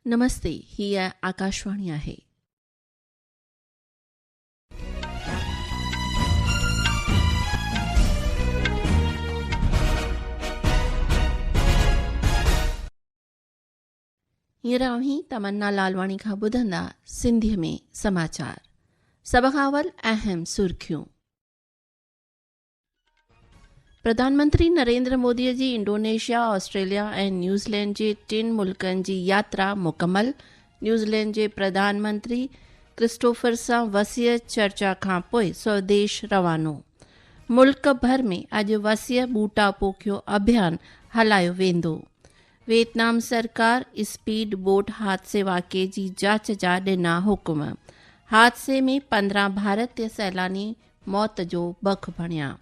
नमस्ते, ही आकाशवाणी आहे. हींअर आहीं तमन्ना लालवाणी खां ॿुधंदा सिंधीअ में समाचार. सभ खां अवल अहम सुर्खियूं. प्रधानमंत्री नरेंद्र मोदीअ जी इंडोनेशिया, ऑस्ट्रेलिया ऐं न्यूज़ीलैंड जे 3 मुल्कनि जी यात्रा मुकमल. न्यूज़ीलैंड जे प्रधानमंत्री क्रिस्टोफर सां वसीअ चर्चा खां पोइ स्वदेश रवानो. मुल्क भर में अॼु वसीअ ॿूटा पोखियो अभियान हलायो वेंदो. वियतनाम सरकार स्पीड बोट हादसे वाक़े जी जांच जा ॾिना हुकुम. हादसे में 15 भारतीय सैलानी मौत जो बख बणिया.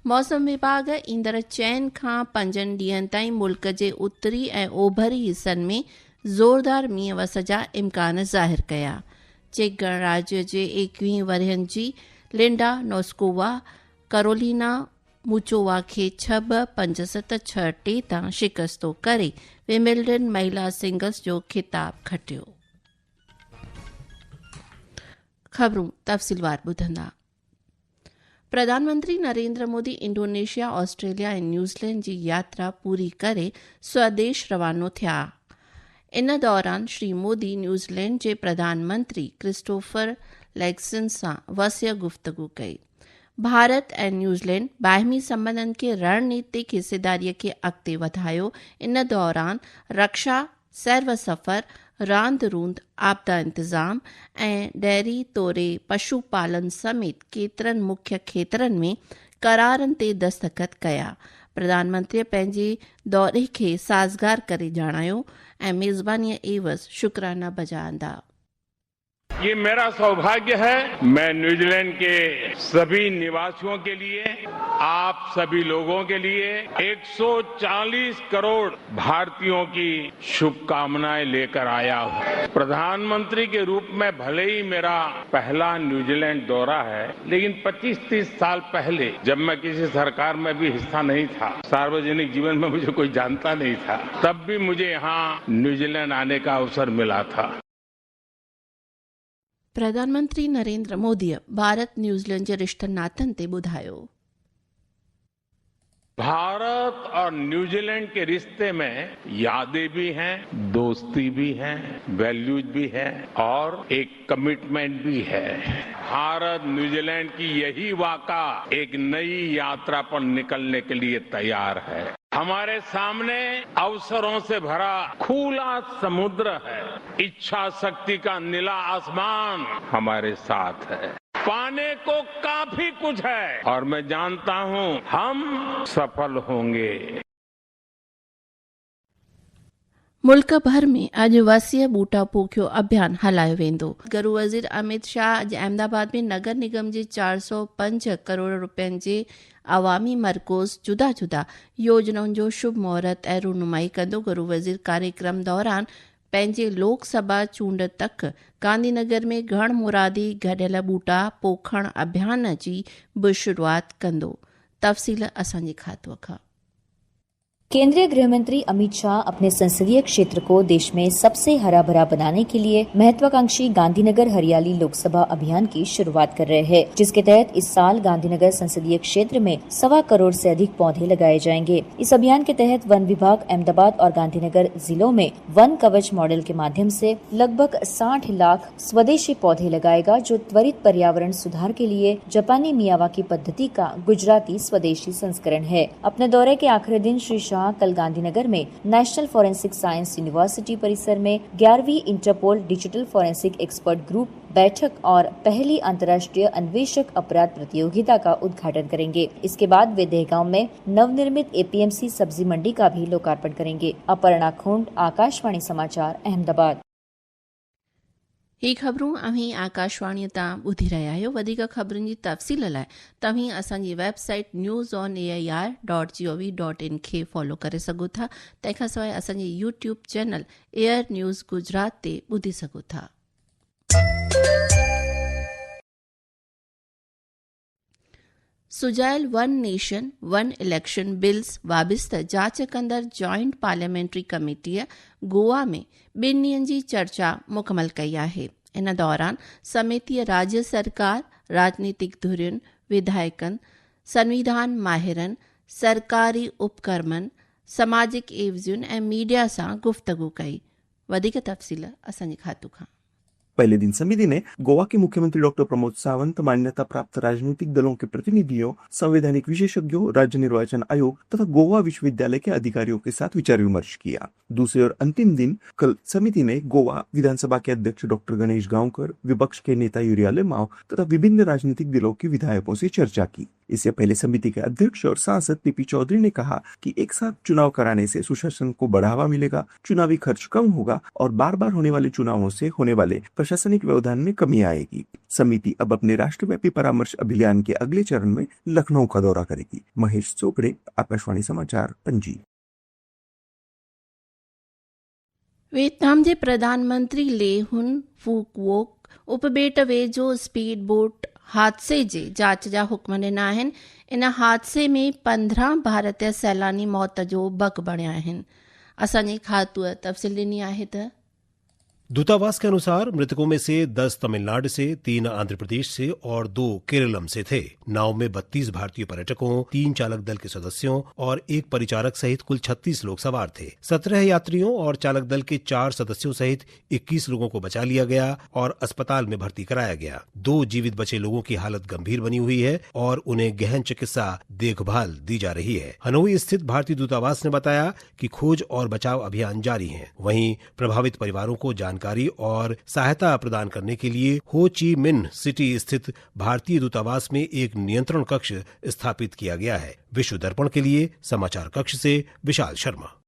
मौसम विभाग ईंदड़ 4 खां 5 ॾींहनि ताईं मुल्क जे उत्तरी ऐं ओभरी हिसनि में ज़ोरदार मींहुं वस जा इम्कान ज़ाहिर कया. चेक गणराज्य जे 21 वरियनि जी लिंडा नोस्कोवा कैरोलिना मुचोवा खे 6-2, 5-7, 6-3 तां शिकस्तो करे विमिल्डन महिला सिंगल्स जो खिताब खटियो. ख़बरूं तफ़सीलवार ॿुधंदा. प्रधानमंत्री नरेंद्र मोदी इंडोनेशिया, ऑस्ट्रेलिया ऐं न्यूज़ीलैंड जी यात्रा पूरी करे स्वदेश रवानो थिया. इन दौरान श्री मोदी न्यूज़ीलैंड जे प्रधानमंत्री क्रिस्टोफर लैक्सन सां वसीअ गुफ़्तगू कई. भारत ऐं न्यूज़ीलैंड बाहिमी संबंधनि खे रणनीतिक हिसेदारीअ खे अॻिते वधायो. इन दौरान रक्षा, सैर सफ़र, रांदि रूंद, आपदा इंतज़ाम ऐं डेयरी तोरे पशुपालन समेत केतिरनि मुख्य खेत्रनि में करारनि ते दस्तख़त कया. प्रधानमंत्रीअ पंहिंजे दौरे खे साज़गार करे ॼाणायो ऐं मेज़बानीअ एवज़ शुक्राना बजांदा. ये मेरा सौभाग्य है, मैं न्यूजीलैंड के सभी निवासियों के लिए, आप सभी लोगों के लिए 140 करोड़ भारतीयों की शुभकामनाएं लेकर आया हूं. प्रधानमंत्री के रूप में भले ही मेरा पहला न्यूजीलैंड दौरा है, लेकिन 25-30 साल पहले जब मैं किसी सरकार में भी हिस्सा नहीं था, सार्वजनिक जीवन में मुझे कोई जानता नहीं था, तब भी मुझे यहाँ न्यूजीलैंड आने का अवसर मिला था. प्रधानमंत्री नरेंद्र मोदीअ भारत न्यूज़ीलैंड जे रिश्तनि नातनि ते ॿुधायो. भारत और न्यूजीलैंड के रिश्ते में यादें भी हैं, दोस्ती भी है, वैल्यूज भी है और एक कमिटमेंट भी है. भारत न्यूजीलैंड की यही वाक़ा एक नई यात्रा पर निकलने के लिए तैयार है. हमारे सामने अवसरों से भरा खुला समुद्र है. इच्छा शक्ति का नीला आसमान हमारे साथ है. पाने को काफी कुछ है और मैं जानता हूं हम सफल होंगे. मुल्क भर में अॼु वसीअ ॿूटा पोखियो अभियान हलायो वेंदो. गृह वज़ीर अमित शाह अॼु अहमदाबाद में नगर निगम जे 405 करोड़ रुपयनि जे अवामी मरकोज़ जुदा जुदा योजनाउनि जो शुभ मुहूर्त ऐं रूनुमाई कंदो. गृह वज़ीर कार्यक्रम दौरान पंहिंजे लोकसभा चूंड तक गांधीनगर में घण मुरादी गॾियल ॿूटा पोखण अभियान जी बि शुरूआति कंदो. तफ़सील असांजे खातो खां. केंद्रीय गृह मंत्री अमित शाह अपने संसदीय क्षेत्र को देश में सबसे हरा भरा बनाने के लिए महत्वाकांक्षी गांधीनगर हरियाली लोकसभा अभियान की शुरुआत कर रहे हैं, जिसके तहत इस साल गांधीनगर संसदीय क्षेत्र में 1.25 करोड़ से अधिक पौधे लगाए जाएंगे. इस अभियान के तहत वन विभाग अहमदाबाद और गांधीनगर जिलों में वन कवच मॉडल के माध्यम से लगभग 60 लाख स्वदेशी पौधे लगाएगा, जो त्वरित पर्यावरण सुधार के लिए जापानी मियावाकी पद्धति का गुजराती स्वदेशी संस्करण है. अपने दौरे के आखिरी दिन श्री शाह कल गांधीनगर में नेशनल फॉरेंसिक साइंस यूनिवर्सिटी परिसर में 11वीं Interpol digital forensic expert group बैठक और पहली अंतर्राष्ट्रीय अन्वेषक अपराध प्रतियोगिता का उद्घाटन करेंगे. इसके बाद वे दहगांव में नवनिर्मित एपीएमसी सब्जी मंडी का भी लोकार्पण करेंगे. अपर्णा खोंड, आकाशवाणी समाचार, अहमदाबाद. ही ख़बरूं अहीं आकाशवाणीअ तां ॿुधी रहिया आहियो. वधीक ख़बरुनि जी तफ़सील लाइ तव्हीं असांजी वेबसाइट newsonair.gov.in खे फॉलो करे सघो था. तंहिंखां सवाइ असांजे YouTube channel air news Gujarat ते ॿुधी सघो था. सुजाइल one nation one election bills वाबिस्त जांच कंदड़ जॉइंट पार्लियामेंट्री कमेटीअ गोवा में 2 ॾींहनि जी चर्चा मुकमल कई आहे। इन दौरान समितीअ राज्य सरकार, राजनीतिक धुरियुनि, विधायकनि, संविधान माहिरनि, सरकारी उपक्रमनि, समाजिक एवज़ियुनि ऐं मीडिया सां गुफ़्तगू कई। वधीक तफ़सील असांजे खातू खां। पहले दिन समिति ने गोवा के मुख्यमंत्री डॉक्टर प्रमोद सावंत, मान्यता प्राप्त राजनीतिक दलों के प्रतिनिधियों, संवैधानिक विशेषज्ञों, राज्य निर्वाचन आयोग तथा गोवा विश्वविद्यालय के अधिकारियों के साथ विचार विमर्श किया। दूसरे और अंतिम दिन कल समिति ने गोवा विधानसभा के अध्यक्ष डॉक्टर गणेश गांवकर, विपक्ष के नेता यूरियाले माओ तथा विभिन्न राजनीतिक दलों के विधायकों से चर्चा की। इससे पहले समिति के अध्यक्ष और सांसद पीपी चौधरी ने कहा कि एक साथ चुनाव कराने से सुशासन को बढ़ावा मिलेगा, चुनावी खर्च कम होगा और बार बार होने वाले चुनावों से होने वाले प्रशासनिक व्यवधान में कमी आएगी। समिति अब अपने राष्ट्रव्यापी परामर्श अभियान के अगले चरण में लखनऊ का दौरा करेगी। महेश चोपड़े, आकाशवाणी समाचार, पणजी। वियतनाम जे प्रधानमंत्री ले हुन फूक वोक उपबेट वेझो स्पीड बोट हादसे जे जांच जा हुक्म ॾिना आहिनि। इन हादसे में 15 भारतीय सैलानी मौत जो भॻ बणिया आहिनि। असांजे खातूअ तफ़सील ॾिनी आहे त दूतावास के अनुसार मृतकों में से 10 तमिलनाडु से, 3 आंध्र प्रदेश से और 2 केरलम से थे। नाव में 32 भारतीय पर्यटकों, 3 चालक दल के सदस्यों और 1 परिचारक सहित कुल 36 लोग सवार थे। 17 यात्रियों और चालक दल के 4 सदस्यों सहित 21 लोगों को बचा लिया गया और अस्पताल में भर्ती कराया गया। 2 जीवित बचे लोगों की हालत गंभीर बनी हुई है और उन्हें गहन चिकित्सा देखभाल दी जा रही है। हनोई स्थित भारतीय दूतावास ने बताया कि खोज और बचाव अभियान जारी है। वहीं प्रभावित परिवारों को जानकारी और सहायता प्रदान करने के लिए हो ची मिन्ह सिटी स्थित भारतीय दूतावास में एक नियंत्रण कक्ष स्थापित किया गया है। विश्व दर्पण के लिए समाचार कक्ष से विशाल शर्मा।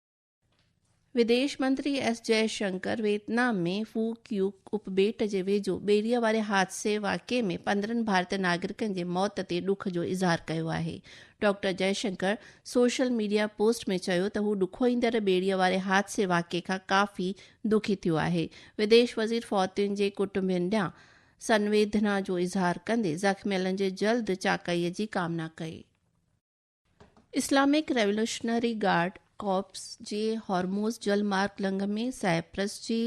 विदेश मंत्री एस जयशंकर वियतनाम में फूक यूक उपबेट जे वेझो ॿेड़ीअ वारे हादसे वाक़े में 15 भारतीय नागरिकनि जे मौत ते ॾुख जो इज़हार कयो आहे। Doctor Jaishankar social media post में चयो त हू ॾुखो ईंदड़ ॿेड़ीअ वारे हादसे वाक़े खां काफ़ी दुखी थियो आहे। विदेश वज़ीर फौतियुनि जे कुटुंबियुनि ॾांहुं संवेदना जो इज़हार कंदे ज़ख़्मियलनि जे जल्द चाकाईअ जी कामना कई। इस्लामिक रेवोल्यूशनरी गार्ड कॉर्प्स जे हॉर्मोज़ जलमार्ग लंघ में साइप्रस जी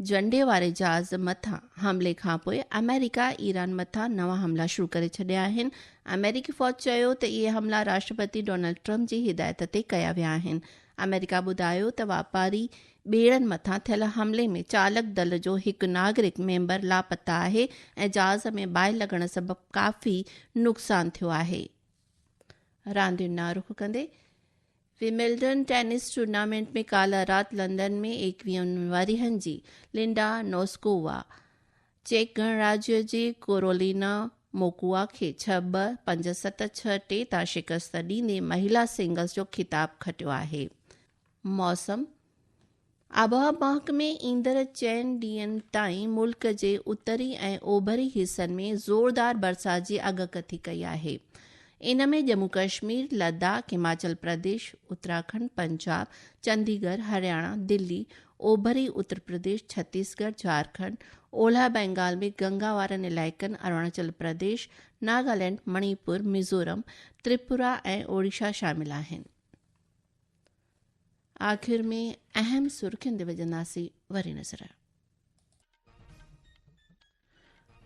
झंडे वारे जहाज़ मथां हमले खां पोइ अमेरिका ईरान मथां नवां हमला शुरू करे छॾिया आहिनि। अमेरिकी फ़ौज चयो त इहे हमला राष्ट्रपति डोनाल्ड ट्रंप जी हिदायत ते कया विया आहिनि। अमेरिका ॿुधायो त वापारी ॿेड़नि मथां थियल हमले में चालक दल जो हिकु नागरिक मेंबर लापता आहे ऐं जहाज़ में बाहि लॻण सबबि काफ़ी नुक़सानु थियो आहे। रांदियुनि ना रुख कंदे विमिल्डन टेनिस टूर्नामेंट में काल्ह राति लंदन में 21 वरिहनि जी लिंडा नोस्कोवा चेक गणराज्य जी कोरोलिना मोकुआ खे 6-2, 5-7, 6-3 तां शिकस्त ॾींदे महिला सिंगल्स जो ख़िताब खटियो आहे। मौसम आबहवा महकमे ईंदड़ 4 ॾींहनि ताईं मुल्क जे उत्तरी ऐं ओभरी हिसनि में ज़ोरदार बरसात जी आगाही कई आहे। इन में जम्मू कश्मीर, लद्दाख, हिमाचल प्रदेश, उत्तराखंड, पंजाब, चंडीगढ़, हरियाणा, दिल्ली, ओभरी उत्तर प्रदेश, छत्तीसगढ़, झारखंड, ओलह बंगाल में गंगा वारनि इलाइक़नि, अरुणाचल प्रदेश, नागालैंड, मणिपुर, मिज़ोरम, त्रिपुरा ऐं ओडिशा शामिल आहिनि। आख़िर में अहम सुर्खियुनि ते वॼंदासीं वरी नज़र।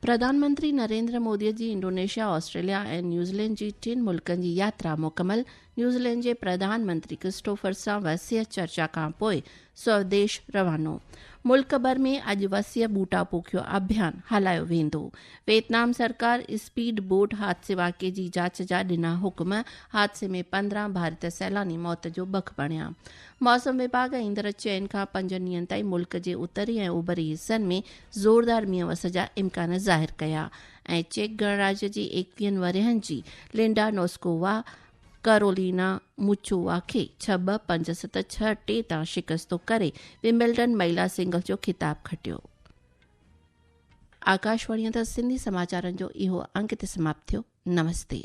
प्रधानमंत्री नरेंद्र मोदी जी इंडोनेशिया, ऑस्ट्रेलिया ऐं न्यूज़ीलैंड जी 3 मुल्कनि जी यात्रा मुकमल। न्यूज़ीलैंड जे प्रधानमंत्री क्रिस्टोफर सां वसीअ चर्चा खां पोइ स्वदेश रवानो। मुल्क भर में अॼु वसीअ बूटा पोखियो अभियान हलायो वेंदो। वियतनाम सरकार स्पीड बोट हादसे वाक़े जी जांच जा ॾिना हुक्म। हादसे में 15 भारतीय सैलानी मौत जो भॻ बणिया। मौसम विभाग ईंदड़ 4 खां 5 ॾींहनि ताईं मुल्क जे उत्तरी ऐं ओभरी हिसनि में ज़ोरदार मींहं वस जा इम्कान ज़ाहिर कया ऐं चेक गणराज्य जी 21 वरिहनि जी लिंडा नोस्कोवा करोलिना मुचोवा खे 6-2, 5-7, 6-3 तां शिकस्तो करे विमिल्डन महिला सिंगल्स जो ख़िताब खटियो। आकाशवाणी सिंधी समाचारनि जो इहो अंक ते समाप्त थियो। नमस्ते।